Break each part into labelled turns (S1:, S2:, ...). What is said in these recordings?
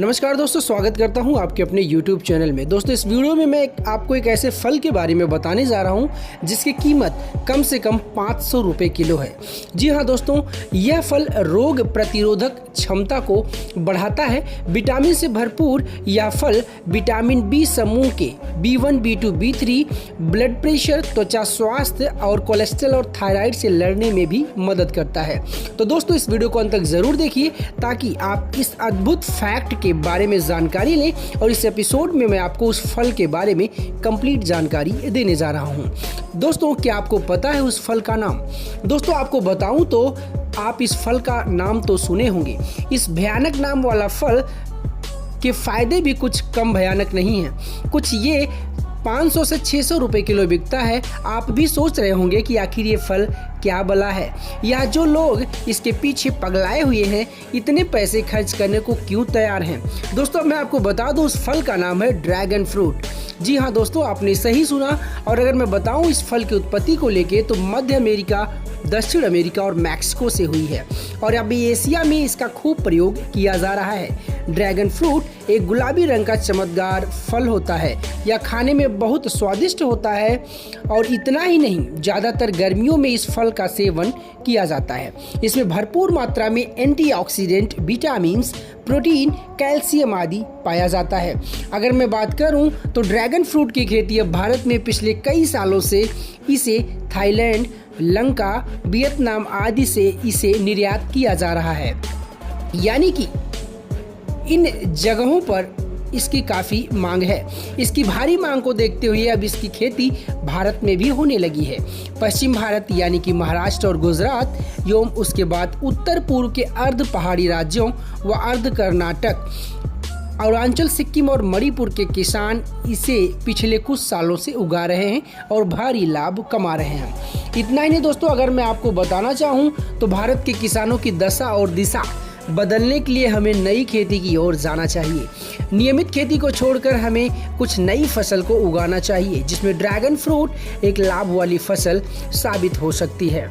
S1: नमस्कार दोस्तों, स्वागत करता हूं आपके अपने YouTube चैनल में। दोस्तों, इस वीडियो में मैं आपको एक ऐसे फल के बारे में बताने जा रहा हूं जिसकी कीमत कम से कम 500 रुपये किलो है। जी हां दोस्तों, यह फल रोग प्रतिरोधक क्षमता को बढ़ाता है। विटामिन से भरपूर यह फल विटामिन बी समूह के B1, B2, B3, blood pressure, त्वचा स्वास्थ्य और कोलेस्ट्रॉल और थायराइड से लड़ने में भी मदद करता है। तो दोस्तों, इस वीडियो को अंत तक जरूर देखिए ताकि आप इस अद्भुत फैक्ट के बारे में जानकारी लें। और इस एपिसोड में मैं आपको उस फल के बारे में कंप्लीट जानकारी देने जा रहा हूं। दोस्तों, क्या आपको पता है उस फल का नाम? दोस्तों, आपको बताऊं तो आप इस फल का नाम तो सुने होंगे। इस भयानक नाम वाला फल के फायदे भी कुछ कम भयानक नहीं हैं। कुछ ये 500 से 600 रुपये किलो बिकता है। आप भी सोच रहे होंगे कि आखिर ये फल क्या भला है, या जो लोग इसके पीछे पगलाए हुए हैं इतने पैसे खर्च करने को क्यों तैयार हैं। दोस्तों, मैं आपको बता दूं, उस फल का नाम है ड्रैगन फ्रूट। जी हाँ दोस्तों, आपने सही सुना। और अगर मैं बताऊं इस फल की उत्पत्ति को लेके, तो मध्य अमेरिका, दक्षिण अमेरिका और मैक्सिको से हुई है और अभी एशिया में इसका खूब प्रयोग किया जा रहा है। ड्रैगन फ्रूट एक गुलाबी रंग का चमकदार फल होता है। यह खाने में बहुत स्वादिष्ट होता है और इतना ही नहीं, ज़्यादातर गर्मियों में इस फल का सेवन किया जाता है। इसमें भरपूर मात्रा में एंटीऑक्सीडेंट, विटामिन्स, प्रोटीन, कैल्शियम आदि पाया जाता है। अगर मैं बात करूं तो ड्रैगन फ्रूट की खेती अब भारत में पिछले कई सालों से इसे थाईलैंड, लंका, वियतनाम आदि से इसे निर्यात किया जा रहा है। यानी कि इन जगहों पर इसकी काफ़ी मांग है। इसकी भारी मांग को देखते हुए अब इसकी खेती भारत में भी होने लगी है। पश्चिम भारत यानी कि महाराष्ट्र और गुजरात एवं उसके बाद उत्तर पूर्व के अर्ध पहाड़ी राज्यों व अर्ध कर्नाटक, अरुणाचल, सिक्किम और मणिपुर के किसान इसे पिछले कुछ सालों से उगा रहे हैं और भारी लाभ कमा रहे हैं। इतना ही नहीं दोस्तों, अगर मैं आपको बताना चाहूँ तो भारत के किसानों की दशा और दिशा बदलने के लिए हमें नई खेती की ओर जाना चाहिए। नियमित खेती को छोड़कर हमें कुछ नई फसल को उगाना चाहिए, जिसमें ड्रैगन फ्रूट एक लाभ वाली फसल साबित हो सकती है।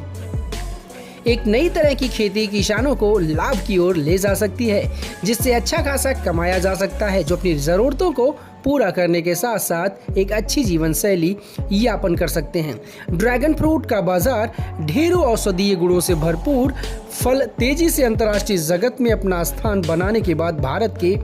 S1: एक नई तरह की खेती किसानों को लाभ की ओर ले जा सकती है, जिससे अच्छा खासा कमाया जा सकता है, जो अपनी ज़रूरतों को पूरा करने के साथ साथ एक अच्छी जीवन शैली यापन कर सकते हैं। ड्रैगन फ्रूट का बाजार ढेरों औषधीय गुणों से भरपूर फल तेजी से अंतर्राष्ट्रीय जगत में अपना स्थान बनाने के बाद भारत के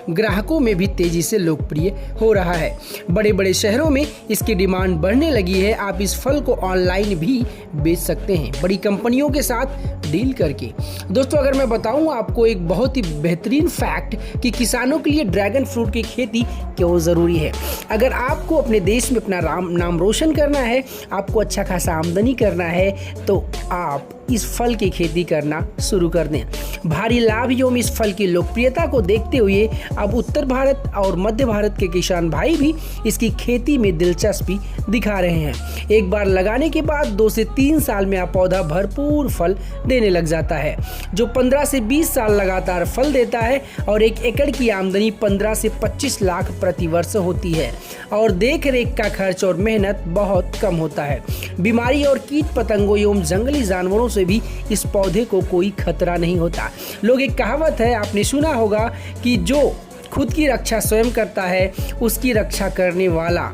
S1: ग्राहकों में भी तेजी से लोकप्रिय हो रहा है। बड़े बड़े शहरों में इसकी डिमांड बढ़ने लगी है। आप इस फल को ऑनलाइन भी बेच सकते हैं, बड़ी कंपनियों के साथ डील करके। दोस्तों, अगर मैं बताऊं आपको एक बहुत ही बेहतरीन फैक्ट कि किसानों के लिए ड्रैगन फ्रूट की खेती क्यों ज़रूरी है। अगर आपको अपने देश में अपना नाम रोशन करना है, आपको अच्छा खासा आमदनी करना है, तो आप इस फल की खेती करना शुरू कर दें। भारी लाभ एवं इस फल की लोकप्रियता को देखते हुए अब उत्तर भारत और मध्य भारत के किसान भाई भी इसकी खेती में दिलचस्पी दिखा रहे हैं। एक बार लगाने के बाद 2 से 3 साल में यह पौधा भरपूर फल देने लग जाता है, जो 15 से 20 साल लगातार फल देता है और 1 एकड़ की आमदनी 15 से 25 लाख प्रति वर्ष होती है। और देख रेख का खर्च और मेहनत बहुत कम होता है। बीमारी और कीट पतंगों एवं जंगली जानवरों से भी इस पौधे को कोई खतरा नहीं होता। लोग, एक कहावत है, आपने सुना होगा कि जो खुद की रक्षा स्वयं करता है उसकी रक्षा करने वाला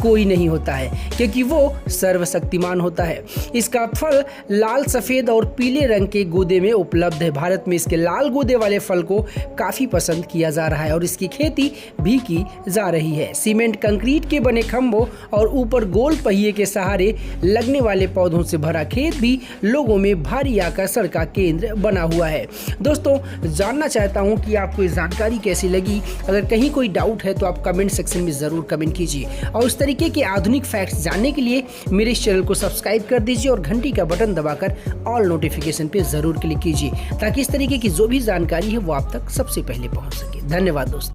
S1: कोई नहीं होता है, क्योंकि वो सर्वशक्तिमान होता है। इसका फल लाल, सफ़ेद और पीले रंग के गूदे में उपलब्ध है। भारत में इसके लाल गूदे वाले फल को काफ़ी पसंद किया जा रहा है और इसकी खेती भी की जा रही है। सीमेंट, कंक्रीट के बने खंभों और ऊपर गोल पहिए के सहारे लगने वाले पौधों से भरा खेत भी लोगों में भारी आकर्षण का केंद्र बना हुआ है। दोस्तों, जानना चाहता हूँ कि आपको ये जानकारी कैसी लगी। अगर कहीं कोई डाउट है तो आप कमेंट सेक्शन में ज़रूर कमेंट कीजिए और इस तरीके के आधुनिक फैक्ट्स जानने के लिए मेरे इस चैनल को सब्सक्राइब कर दीजिए और घंटी का बटन दबाकर ऑल नोटिफिकेशन पे जरूर क्लिक कीजिए, ताकि इस तरीके की जो भी जानकारी है वो आप तक सबसे पहले पहुंच सके। धन्यवाद दोस्तों।